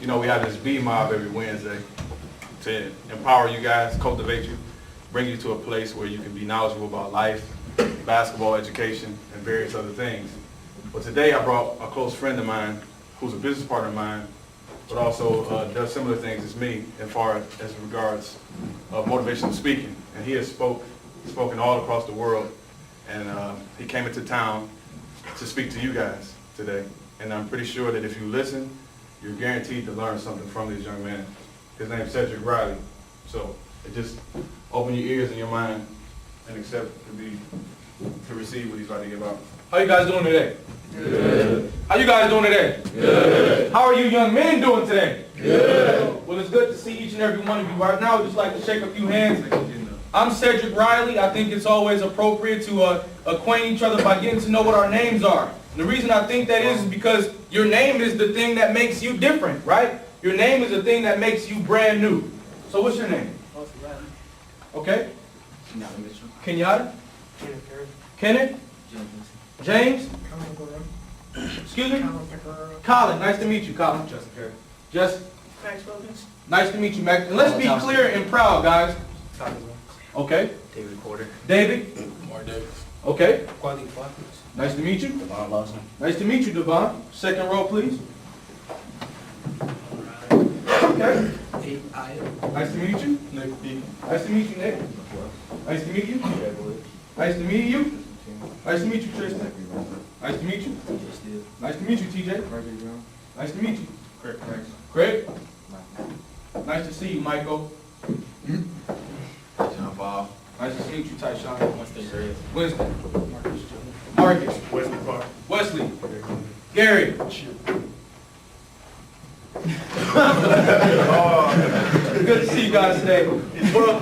You know, we have this B mob every Wednesday to empower you guys, cultivate you, bring you to a place where you can be knowledgeable about life, basketball, education, and various other things. But today I brought a close friend of mine who's a business partner of mine, but also does similar things as me as far as regards of motivational speaking. And he has spoken all across the world, and he came into town to speak to you guys today. And I'm pretty sure that if you listen, you're guaranteed to learn something from this young man. His name's Cedric Riley. So just open your ears and your mind and accept to receive what he's about to give out. How you guys doing today? Good. How you guys doing today? Good. How are you young men doing today? Good. Well, it's good to see each and every one of you. Right now, I'd just like to shake a few hands. I'm Cedric Riley. I think it's always appropriate to acquaint each other by getting to know what our names are. And the reason I think that is because your name is the thing that makes you different, right? Your name is the thing that makes you brand new. So what's your name? Okay. Kenyatta? Kenneth? James? Excuse me? Colin. Nice to meet you, Colin. Just nice to meet you, Max. And let's be clear and proud, guys. Okay. David Porter. David? Mark Davis. Okay. Quality Flocks. Nice to meet you. Devon Lawson. Nice to meet you, Devon. Second row, please. Okay. Nice to meet you. Nice to meet you, Nick. Nice to meet you. Nice to meet you. Nice to meet you, Tristan. Nice to meet you. Nice to meet you, TJ. Nice to meet you. Craig. Nice to see you, Michael. John Paul. Nice to meet you, Tyshawn. Winston. Winston. Marcus. Wesley Park. Wesley. Gary. Good to see you guys today. Well,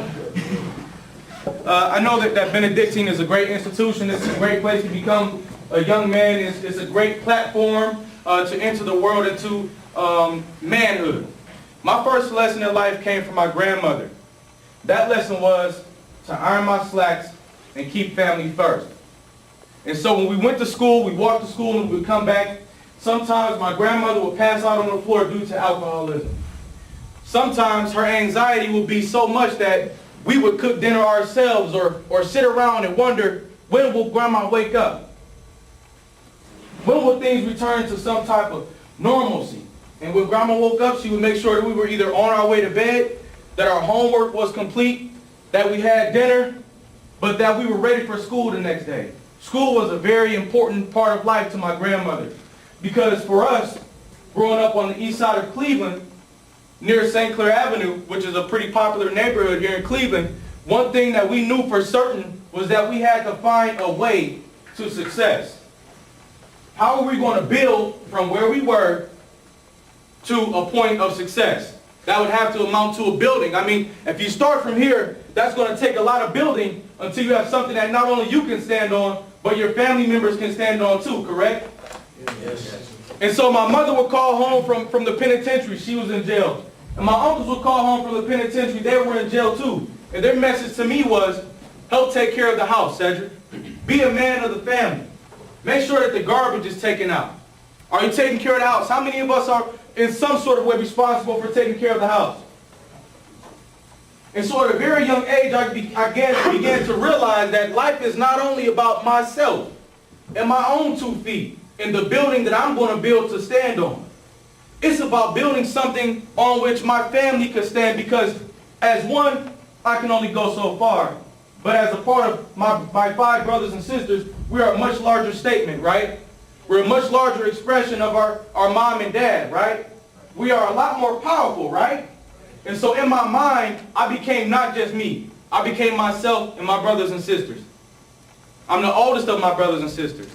I know that Benedictine is a great institution. It's a great place to become a young man. It's a great platform to enter the world into manhood. My first lesson in life came from my grandmother. That lesson was to iron my slacks and keep family first. And so when we went to school, we walked to school and we would come back. Sometimes my grandmother would pass out on the floor due to alcoholism. Sometimes her anxiety would be so much that we would cook dinner ourselves or sit around and wonder, when will grandma wake up? When will things return to some type of normalcy? And when grandma woke up, she would make sure that we were either on our way to bed, that our homework was complete, that we had dinner, but that we were ready for school the next day. School was a very important part of life to my grandmother. Because for us, growing up on the east side of Cleveland, near St. Clair Avenue, which is a pretty popular neighborhood here in Cleveland, one thing that we knew for certain was that we had to find a way to success. How are we going to build from where we were to a point of success? That would have to amount to a building. I mean, if you start from here, that's going to take a lot of building until you have something that not only you can stand on, but your family members can stand on too, correct? Yes. And so my mother would call home from the penitentiary. She was in jail. And my uncles would call home from the penitentiary. They were in jail too. And their message to me was, help take care of the house, Cedric. Be a man of the family. Make sure that the garbage is taken out. Are you taking care of the house? How many of us are in some sort of way responsible for taking care of the house? And so at a very young age, I began to realize that life is not only about myself and my own 2 feet in the building that I'm going to build to stand on. It's about building something on which my family could stand, because as one, I can only go so far. But as a part of my 5 brothers and sisters, we are a much larger statement, right? We're a much larger expression of our mom and dad, right? We are a lot more powerful, right? And so in my mind, I became not just me. I became myself and my brothers and sisters. I'm the oldest of my brothers and sisters.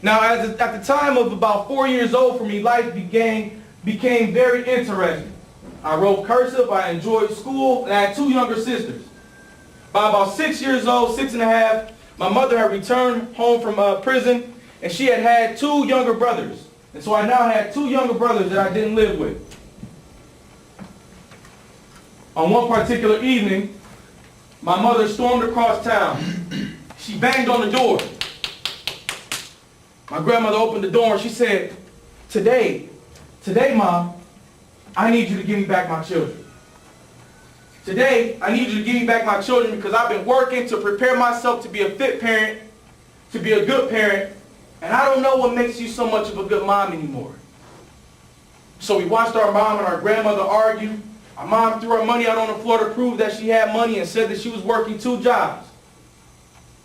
Now, at the time of about 4 years old for me, life became very interesting. I wrote cursive, I enjoyed school, and I had 2 younger sisters. By about 6 years old, 6 and a half, my mother had returned home from prison, and she had 2 younger brothers. And so I now had 2 younger brothers that I didn't live with. On one particular evening, my mother stormed across town. She banged on the door. My grandmother opened the door and she said, Today, Mom, I need you to give me back my children. Today, I need you to give me back my children because I've been working to prepare myself to be a fit parent, to be a good parent, and I don't know what makes you so much of a good mom anymore. So we watched our mom and our grandmother argue. Our mom threw her money out on the floor to prove that she had money and said that she was working 2 jobs.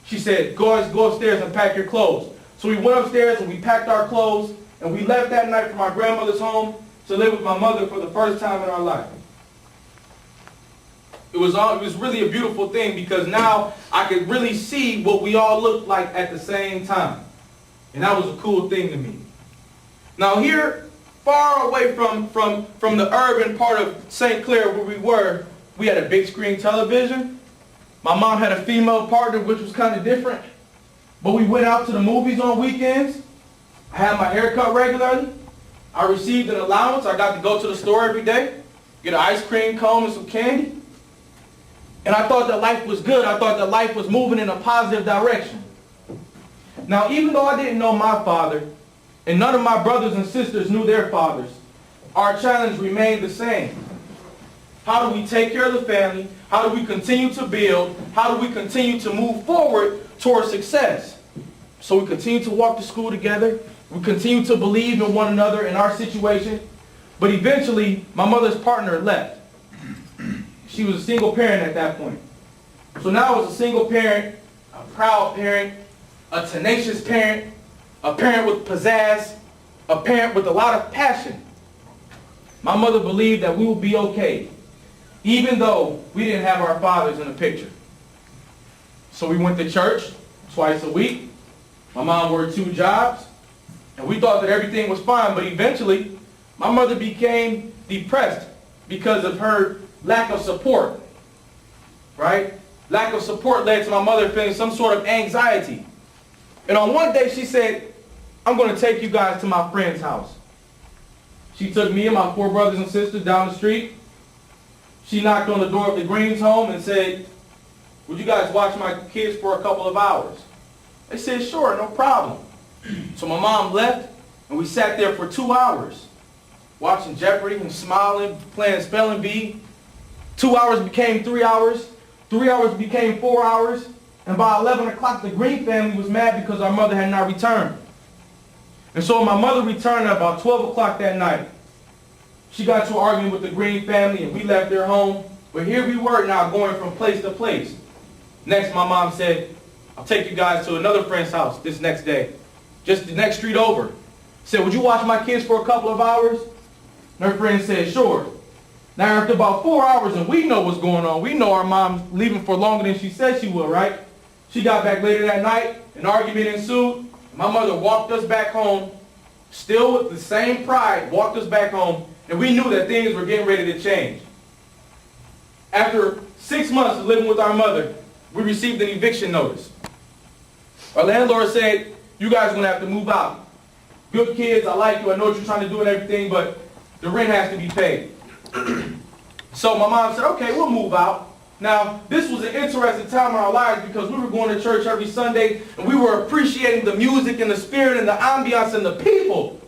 She said, go upstairs and pack your clothes. So we went upstairs and we packed our clothes and we left that night from our grandmother's home to live with my mother for the first time in our life. It was really a beautiful thing because now I could really see what we all looked like at the same time. And that was a cool thing to me. Now here, far away from the urban part of St. Clair where we were, we had a big screen television. My mom had a female partner, which was kind of different. But we went out to the movies on weekends. I had my hair cut regularly. I received an allowance. I got to go to the store every day, get an ice cream cone and some candy. And I thought that life was good. I thought that life was moving in a positive direction. Now, even though I didn't know my father, and none of my brothers and sisters knew their fathers, our challenge remained the same. How do we take care of the family? How do we continue to build? How do we continue to move forward towards success? So we continue to walk to school together. We continue to believe in one another in our situation. But eventually, my mother's partner left. She was a single parent at that point. So now as a single parent, a proud parent, a tenacious parent, a parent with pizzazz, a parent with a lot of passion, my mother believed that we would be okay, even though we didn't have our fathers in the picture. So we went to church twice a week. My mom worked 2 jobs, and we thought that everything was fine, but eventually my mother became depressed because of her lack of support, right? Lack of support led to my mother feeling some sort of anxiety. And on one day she said, I'm going to take you guys to my friend's house. She took me and my 4 brothers and sisters down the street. She knocked on the door of the Greens home and said, would you guys watch my kids for a couple of hours? They said, sure, no problem. So my mom left and we sat there for 2 hours watching Jeopardy and smiling, playing spelling bee. 2 hours became 3 hours. 3 hours became 4 hours. And by 11 o'clock, the Green family was mad because our mother had not returned. And so when my mother returned at about 12 o'clock that night, she got to arguing with the Green family and we left their home. But here we were now going from place to place. Next, my mom said, I'll take you guys to another friend's house this next day. Just the next street over. Said, would you watch my kids for a couple of hours? And her friend said, sure. Now after about 4 hours and we know what's going on, we know our mom's leaving for longer than she said she would, right? She got back later that night, an argument ensued. My mother walked us back home, still with the same pride, walked us back home, and we knew that things were getting ready to change. After 6 months of living with our mother, we received an eviction notice. Our landlord said, you guys are going to have to move out. Good kids, I like you, I know what you're trying to do and everything, but the rent has to be paid. So my mom said, okay, we'll move out. Now, this was an interesting time in our lives because we were going to church every Sunday and we were appreciating the music and the spirit and the ambiance and the people,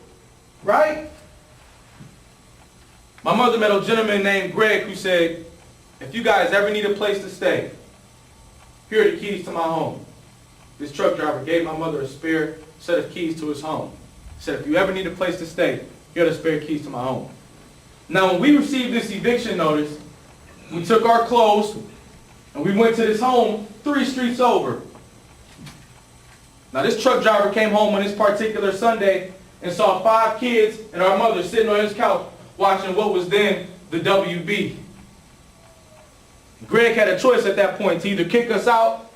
right? My mother met a gentleman named Greg who said, if you guys ever need a place to stay, here are the keys to my home. This truck driver gave my mother a spare set of keys to his home. He said, if you ever need a place to stay, here are the spare keys to my home. Now, when we received this eviction notice, we took our clothes and we went to this home 3 streets over. Now, this truck driver came home on this particular Sunday and saw 5 kids and our mother sitting on his couch watching what was then the WB. Greg had a choice at that point to either kick us out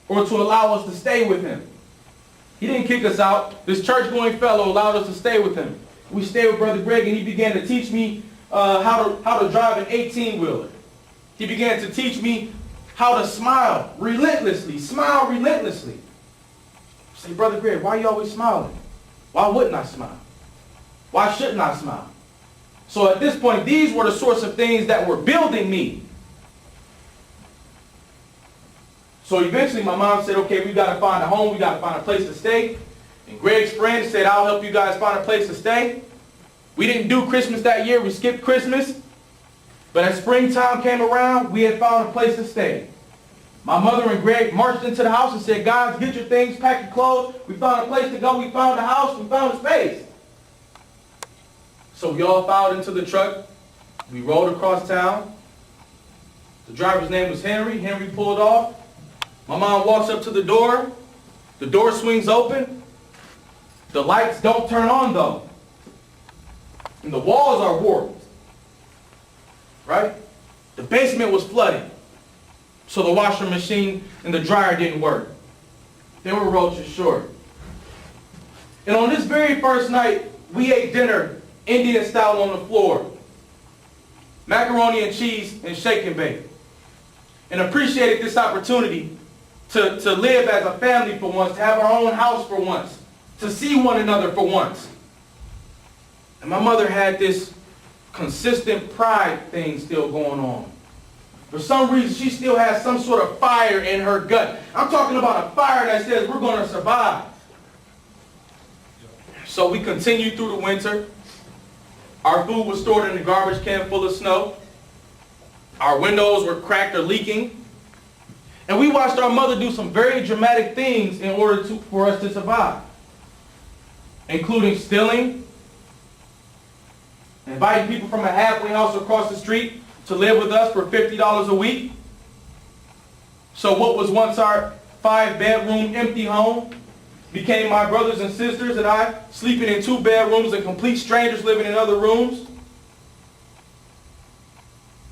or to allow us to stay with him. He didn't kick us out. This church-going fellow allowed us to stay with him. We stayed with Brother Greg and he began to teach me how to drive an 18-wheeler. He began to teach me how to smile relentlessly. Smile relentlessly. I say, Brother Greg, why are you always smiling? Why wouldn't I smile? Why shouldn't I smile? So at this point, these were the sorts of things that were building me. So eventually my mom said, okay, we got to find a home. We got to find a place to stay. And Greg's friend said, I'll help you guys find a place to stay. We didn't do Christmas that year. We skipped Christmas. But as springtime came around, we had found a place to stay. My mother and Greg marched into the house and said, guys, get your things, pack your clothes. We found a place to go. We found a house. We found a space. So we all filed into the truck. We rode across town. The driver's name was Henry. Henry pulled off. My mom walks up to the door. The door swings open. The lights don't turn on though. And the walls are warped. Right? The basement was flooded. So the washer machine and the dryer didn't work. They were roaches short. And on this very first night, we ate dinner Indian style on the floor. Macaroni and cheese and shake and bake. And appreciated this opportunity to live as a family for once, to have our own house for once, to see one another for once. And my mother had this consistent pride thing still going on. For some reason, she still has some sort of fire in her gut. I'm talking about a fire that says we're going to survive. So we continued through the winter. Our food was stored in a garbage can full of snow. Our windows were cracked or leaking. And we watched our mother do some very dramatic things in order for us to survive, including stealing, inviting people from a halfway house across the street to live with us for $50 a week. So what was once our 5-bedroom empty home became my brothers and sisters and I sleeping in 2 bedrooms and complete strangers living in other rooms.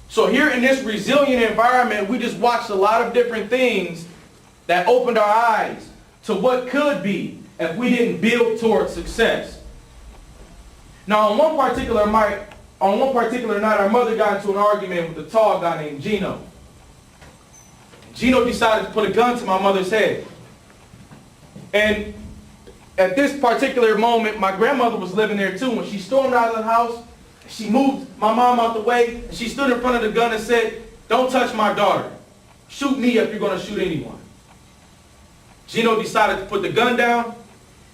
So here in this resilient environment, we just watched a lot of different things that opened our eyes to what could be if we didn't build towards success. Now, on one particular night, our mother got into an argument with a tall guy named Gino. Gino decided to put a gun to my mother's head. And at this particular moment, my grandmother was living there too. When she stormed out of the house, she moved my mom out the way, and she stood in front of the gun and said, "Don't touch my daughter. Shoot me if you're going to shoot anyone." Gino decided to put the gun down.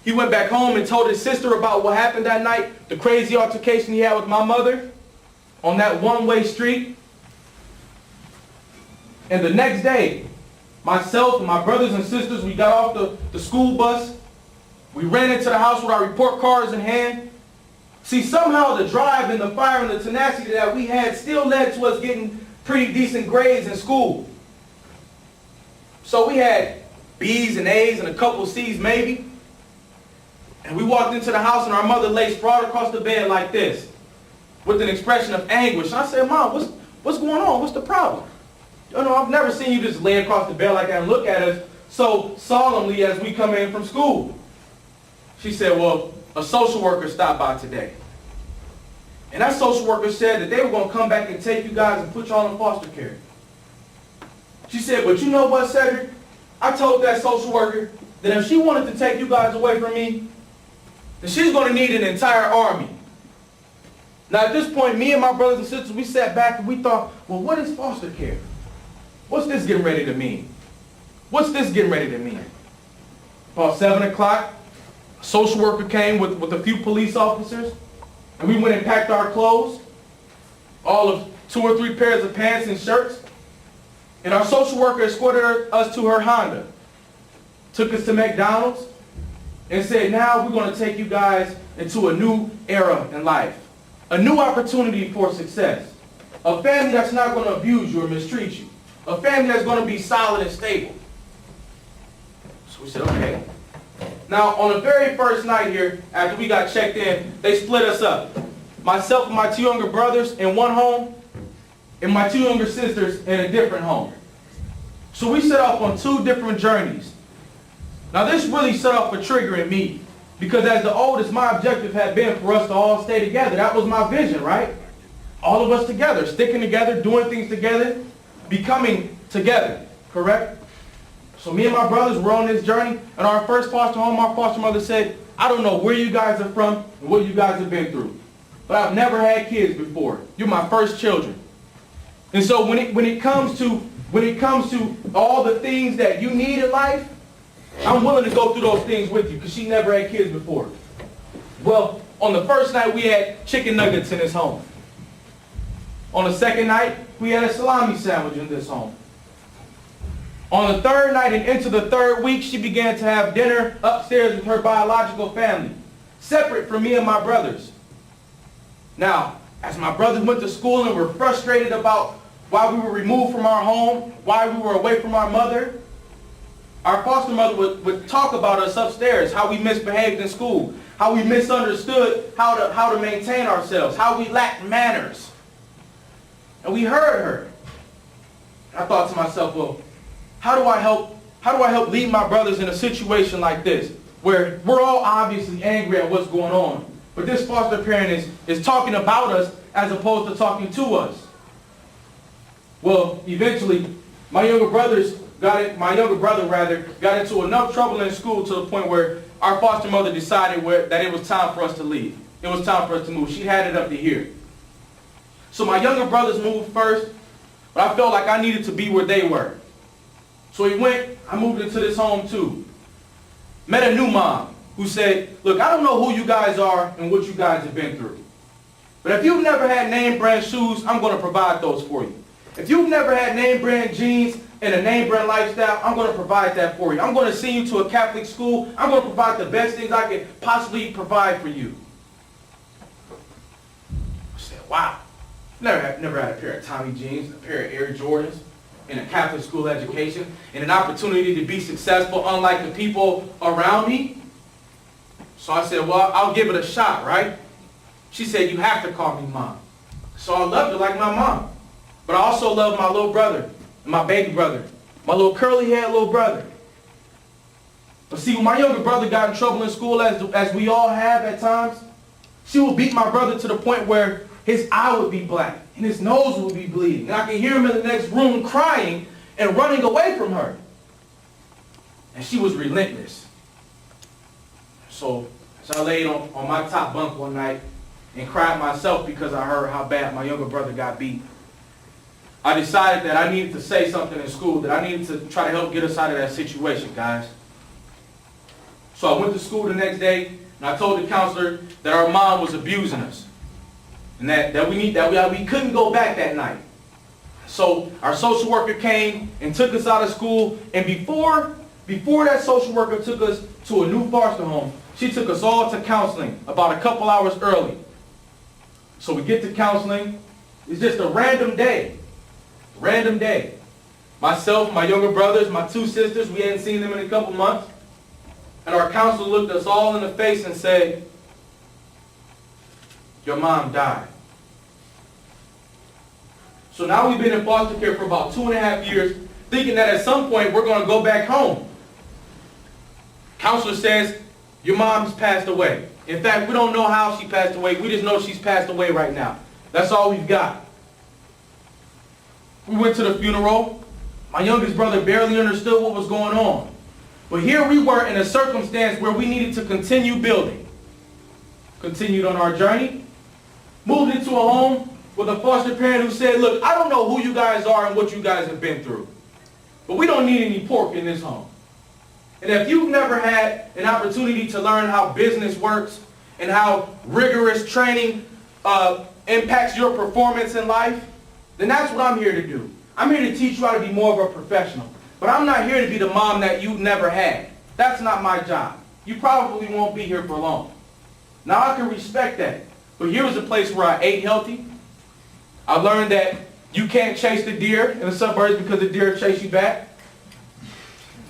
He went back home and told his sister about what happened that night, the crazy altercation he had with my mother on that one-way street. And the next day, myself and my brothers and sisters, we got off the school bus. We ran into the house with our report cards in hand. See, somehow the drive and the fire and the tenacity that we had still led to us getting pretty decent grades in school. So we had B's and A's and a couple C's maybe. And we walked into the house and our mother lay sprawled across the bed like this with an expression of anguish. And I said, "Mom, what's going on? What's the problem? You know, I've never seen you just lay across the bed like that and look at us so solemnly as we come in from school." She said, "Well, a social worker stopped by today. And that social worker said that they were going to come back and take you guys and put you all in foster care." She said, "But you know what, Cedric? I told that social worker that if she wanted to take you guys away from me, then she's going to need an entire army." Now at this point, me and my brothers and sisters, we sat back and we thought, well, what is foster care? What's this getting ready to mean? What's this getting ready to mean? About 7 o'clock, a social worker came with a few police officers, and we went and packed our clothes, all of 2 or 3 pairs of pants and shirts, and our social worker escorted us to her Honda, took us to McDonald's, and said, "Now we're going to take you guys into a new era in life, a new opportunity for success, a family that's not going to abuse you or mistreat you, a family that's going to be solid and stable." So we said, okay. Now, on the very first night here, after we got checked in, they split us up. Myself and my 2 younger brothers in one home, and my 2 younger sisters in a different home. So we set off on 2 different journeys. Now, this really set off a trigger in me, because as the oldest, my objective had been for us to all stay together. That was my vision, right? All of us together, sticking together, doing things together, becoming together, correct? So me and my brothers were on this journey, and our first foster home, our foster mother said, "I don't know where you guys are from and what you guys have been through, but I've never had kids before. You're my first children. And so when it comes to all the things that you need in life, I'm willing to go through those things with you," because she never had kids before. Well, On the first night, we had chicken nuggets in his home. On the second night, we had a salami sandwich in this home. On the third night and into the third week, she began to have dinner upstairs with her biological family, separate from me and my brothers. Now, as my brothers went to school and were frustrated about why we were removed from our home, why we were away from our mother, our foster mother would talk about us upstairs, how we misbehaved in school, how we misunderstood how to maintain ourselves, how we lacked manners. And we heard her. I thought to myself, well, how do I help lead my brothers in a situation like this, where we're all obviously angry at what's going on, but this foster parent is talking about us as opposed to talking to us? Well, eventually, my younger brother got into enough trouble in school to the point where our foster mother decided that it was time for us to leave. It was time for us to move. She had it up to here. So my younger brothers moved first, but I felt like I needed to be where they were. So I moved into this home too. Met a new mom who said, look, I don't know who you guys are and what you guys have been through. But if you've never had name brand shoes, I'm going to provide those for you. If you've never had name brand jeans and a name brand lifestyle, I'm going to provide that for you. I'm going to send you to a Catholic school. I'm going to provide the best things I can possibly provide for you. I said, wow. Never had a pair of Tommy jeans, a pair of Air Jordans, in a Catholic school education, and an opportunity to be successful unlike the people around me. So I said, well, I'll give it a shot, right? She said, you have to call me Mom. So I loved her like my mom. But I also loved my little brother, and my baby brother, my little curly-haired little brother. But see, when my younger brother got in trouble in school, as we all have at times, she would beat my brother to the point where his eye would be black, and his nose would be bleeding. And I could hear him in the next room crying and running away from her. And she was relentless. So I laid on my top bunk one night and cried myself because I heard how bad my younger brother got beat. I decided that I needed to say something in school, that I needed to try to help get us out of that situation, guys. So I went to school the next day, and I told the counselor that our mom was abusing us, and that we couldn't go back that night. So our social worker came and took us out of school, and before that social worker took us to a new foster home, she took us all to counseling about a couple hours early. So we get to counseling. It's just a random day. Random day. Myself, my younger brothers, my two sisters, we hadn't seen them in a couple months. And our counselor looked us all in the face and said, your mom died. So now we've been in foster care for about 2.5 years, thinking that at some point we're going to go back home. Counselor says, your mom's passed away. In fact, we don't know how she passed away. We just know she's passed away right now. That's all we've got. We went to the funeral. My youngest brother barely understood what was going on. But here we were in a circumstance where we needed to continue building. Continued on our journey. Moved into a home with a foster parent who said, look, I don't know who you guys are and what you guys have been through, but we don't need any pork in this home. And if you've never had an opportunity to learn how business works and how rigorous training impacts your performance in life, then that's what I'm here to do. I'm here to teach you how to be more of a professional. But I'm not here to be the mom that you've never had. That's not my job. You probably won't be here for long. Now I can respect that. But here's a place where I ate healthy. I learned that you can't chase the deer in the suburbs because the deer chase you back.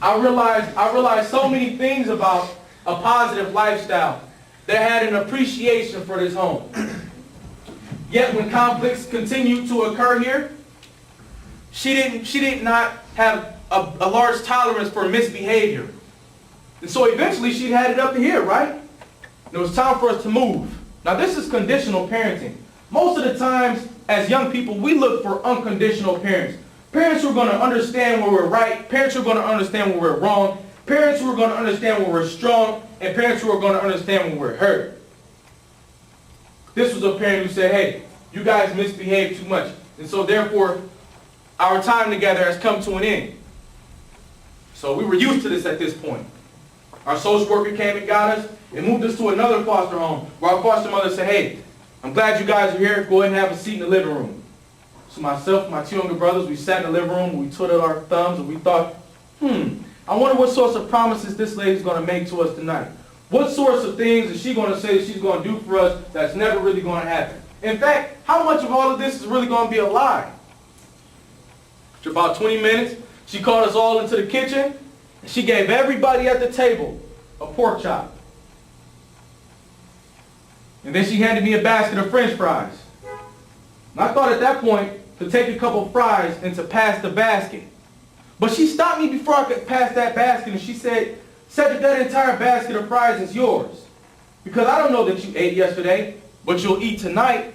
I realized so many things about a positive lifestyle that had an appreciation for this home. Yet when conflicts continued to occur here, she did not have a large tolerance for misbehavior. And so eventually she had it up to here, right? And it was time for us to move. Now this is conditional parenting. Most of the times as young people, we look for unconditional parents. Parents who are going to understand when we're right, parents who are going to understand when we're wrong, parents who are going to understand when we're strong, and parents who are going to understand when we're hurt. This was a parent who said, hey, you guys misbehave too much. And so therefore, our time together has come to an end. So we were used to this at this point. Our social worker came and got us and moved us to another foster home where our foster mother said, hey, I'm glad you guys are here. Go ahead and have a seat in the living room. So myself and my two younger brothers, we sat in the living room, we twiddled our thumbs, and we thought, I wonder what sorts of promises this lady's going to make to us tonight. What sorts of things is she going to say that she's going to do for us that's never really going to happen? In fact, how much of all of this is really going to be a lie? After about 20 minutes, she called us all into the kitchen, and she gave everybody at the table a pork chop. And then she handed me a basket of French fries. And I thought at that point to take a couple fries and to pass the basket. But she stopped me before I could pass that basket, and she said, Cedric, that entire basket of fries is yours. Because I don't know that you ate yesterday, but you'll eat tonight.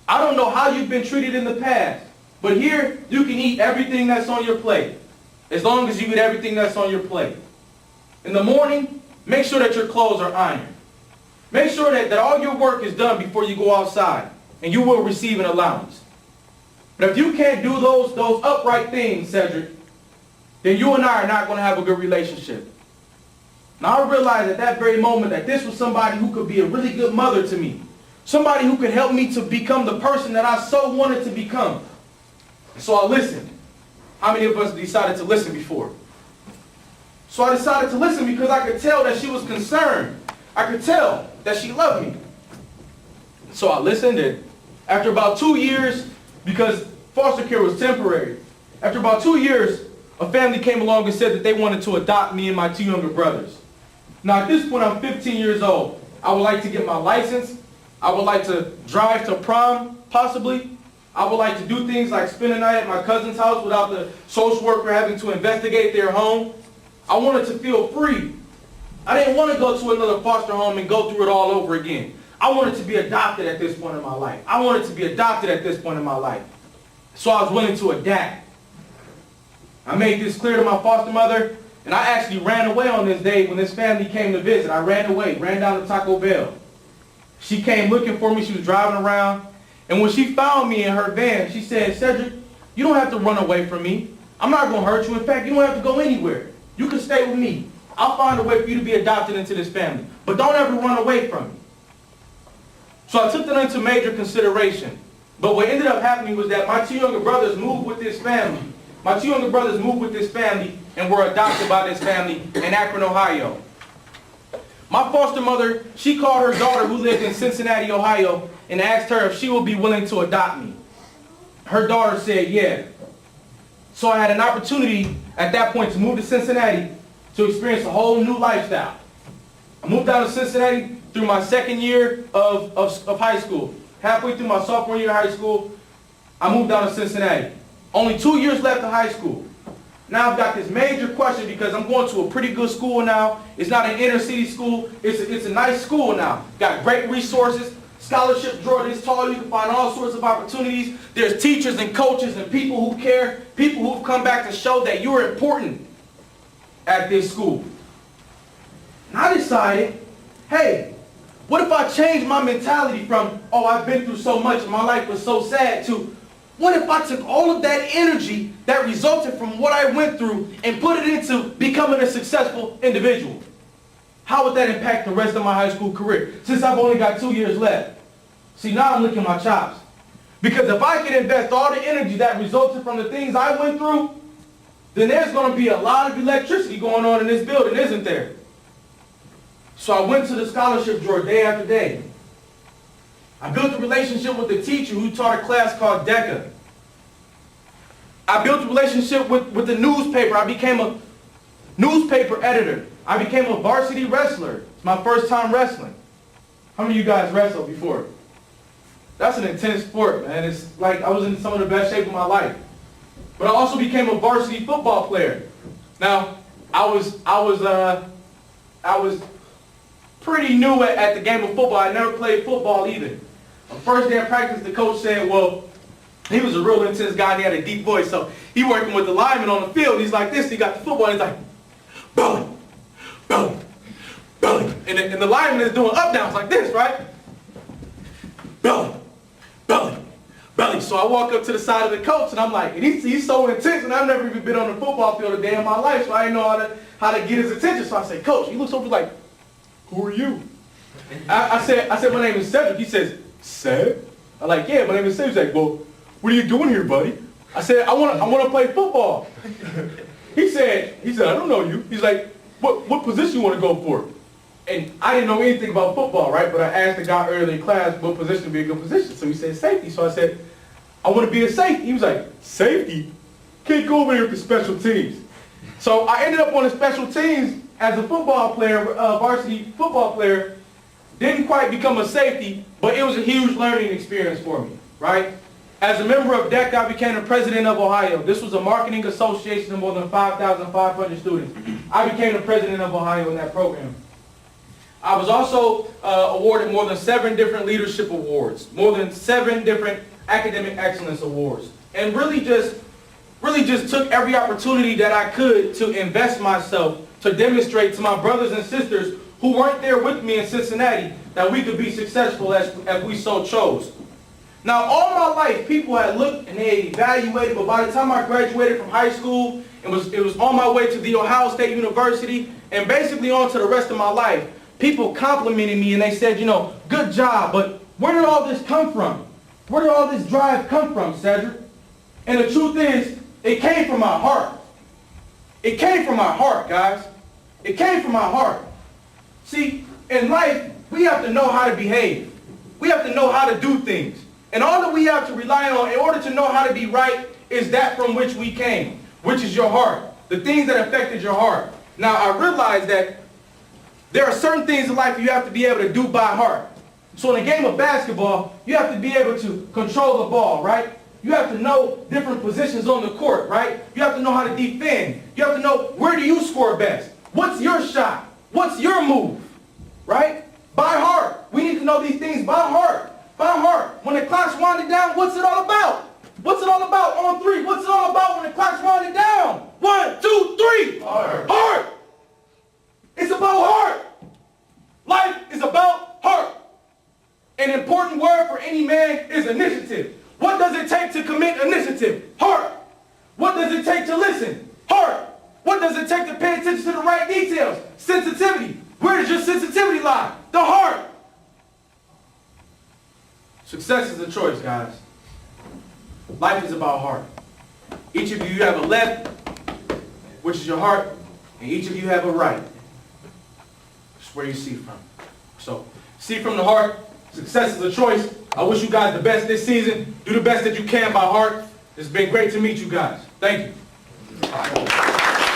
I don't know how you've been treated in the past, but here you can eat everything that's on your plate, as long as you eat everything that's on your plate. In the morning, make sure that your clothes are ironed. Make sure that all your work is done before you go outside, and you will receive an allowance. But if you can't do those upright things, Cedric, then you and I are not going to have a good relationship. Now I realized at that very moment that this was somebody who could be a really good mother to me. Somebody who could help me to become the person that I so wanted to become. So I listened. How many of us decided to listen before? So I decided to listen because I could tell that she was concerned. I could tell that she loved me. So I listened, and after about 2 years, because foster care was temporary, after about 2 years, a family came along and said that they wanted to adopt me and my two younger brothers. Now at this point, I'm 15 years old. I would like to get my license. I would like to drive to prom, possibly. I would like to do things like spend a night at my cousin's house without the social worker having to investigate their home. I wanted to feel free. I didn't want to go to another foster home and go through it all over again. I wanted to be adopted at this point in my life. I wanted to be adopted at this point in my life. So I was willing to adapt. I made this clear to my foster mother, and I actually ran away on this day when this family came to visit. I ran away, ran down to Taco Bell. She came looking for me. She was driving around. And when she found me in her van, she said, Cedric, you don't have to run away from me. I'm not going to hurt you. In fact, you don't have to go anywhere. You can stay with me. I'll find a way for you to be adopted into this family. But don't ever run away from me. So I took that into major consideration. But what ended up happening was that my two younger brothers moved with this family. My two younger brothers moved with this family and were adopted by this family in Akron, Ohio. My foster mother, she called her daughter who lived in Cincinnati, Ohio, and asked her if she would be willing to adopt me. Her daughter said, yeah. So I had an opportunity at that point to move to Cincinnati to experience a whole new lifestyle. I moved down to Cincinnati through my second year of high school. Halfway through my sophomore year of high school, I moved down to Cincinnati. Only 2 years left of high school. Now I've got this major question because I'm going to a pretty good school now. It's not an inner city school. It's a nice school now. Got great resources. Scholarship drawer this tall. You can find all sorts of opportunities. There's teachers and coaches and people who care. People who've come back to show that you're important at this school. And I decided, hey, what if I change my mentality from, oh, I've been through so much and my life was so sad, to what if I took all of that energy that resulted from what I went through and put it into becoming a successful individual? How would that impact the rest of my high school career, since I've only got 2 years left? See, now I'm licking my chops. Because if I can invest all the energy that resulted from the things I went through, then there's going to be a lot of electricity going on in this building, isn't there? So I went to the scholarship drawer day after day. I built a relationship with the teacher who taught a class called DECA. I built a relationship with the newspaper. I became a newspaper editor. I became a varsity wrestler. It's my first time wrestling. How many of you guys wrestled before? That's an intense sport, man. It's like I was in some of the best shape of my life. But I also became a varsity football player. Now, I was pretty new at the game of football. I never played football either. The first day of practice, the coach said, well, he was a real intense guy and he had a deep voice. So he working with the lineman on the field. He's like this. He got the football and he's like, belly, belly, belly. And the lineman is doing up downs like this, right? Belly, belly, belly. funny. So I walk up to the side of the coach, and I'm like, and he's so intense, and I've never even been on the football field a day in my life, so I didn't know how to get his attention. So I say, Coach, he looks over like, who are you? I said, my name is Cedric. He says, Ced? I'm like, yeah, my name is Cedric. He's like, well, what are you doing here, buddy? I said, I want to play football. He said, I don't know you. He's like, what position you want to go for? And I didn't know anything about football, right? But I asked the guy early in class what position would be a good position. So he said safety. So I said, I want to be a safety. He was like, safety? Can't go over here for special teams. So I ended up on the special teams as a football player, varsity football player. Didn't quite become a safety, but it was a huge learning experience for me, right? As a member of DEC, I became the president of Ohio. This was a marketing association of more than 5,500 students. I became the president of Ohio in that program. I was also awarded more than 7 different leadership awards, more than 7 different academic excellence awards, and really just took every opportunity that I could to invest myself, to demonstrate to my brothers and sisters who weren't there with me in Cincinnati that we could be successful as we so chose. Now, all my life, people had looked and they evaluated, but by the time I graduated from high school, it was on my way to the Ohio State University, and basically on to the rest of my life, people complimented me and they said, you know, good job, but where did all this come from? Where did all this drive come from, Cedric? And the truth is, it came from my heart. It came from my heart, guys. It came from my heart. See, in life, we have to know how to behave. We have to know how to do things. And all that we have to rely on in order to know how to be right is that from which we came, which is your heart, the things that affected your heart. Now, I realize that there are certain things in life you have to be able to do by heart. So in a game of basketball, you have to be able to control the ball, right? You have to know different positions on the court, right? You have to know how to defend. You have to know where do you score best? What's your shot? What's your move, right? By heart. We need to know these things by heart. By heart. When the clock's winding down, what's it all about? What's it all about on 3? What's it all about when the clock's winding down? 1, 2, 3. Heart. Heart. It's about heart. Life is about heart. An important word for any man is initiative. What does it take to commit initiative? Heart. What does it take to listen? Heart. What does it take to pay attention to the right details? Sensitivity. Where does your sensitivity lie? The heart. Success is a choice, guys. Life is about heart. Each of you have a left, which is your heart, and each of you have a right. It's where you see from. So, see from the heart. Success is a choice. I wish you guys the best this season. Do the best that you can by heart. It's been great to meet you guys. Thank you.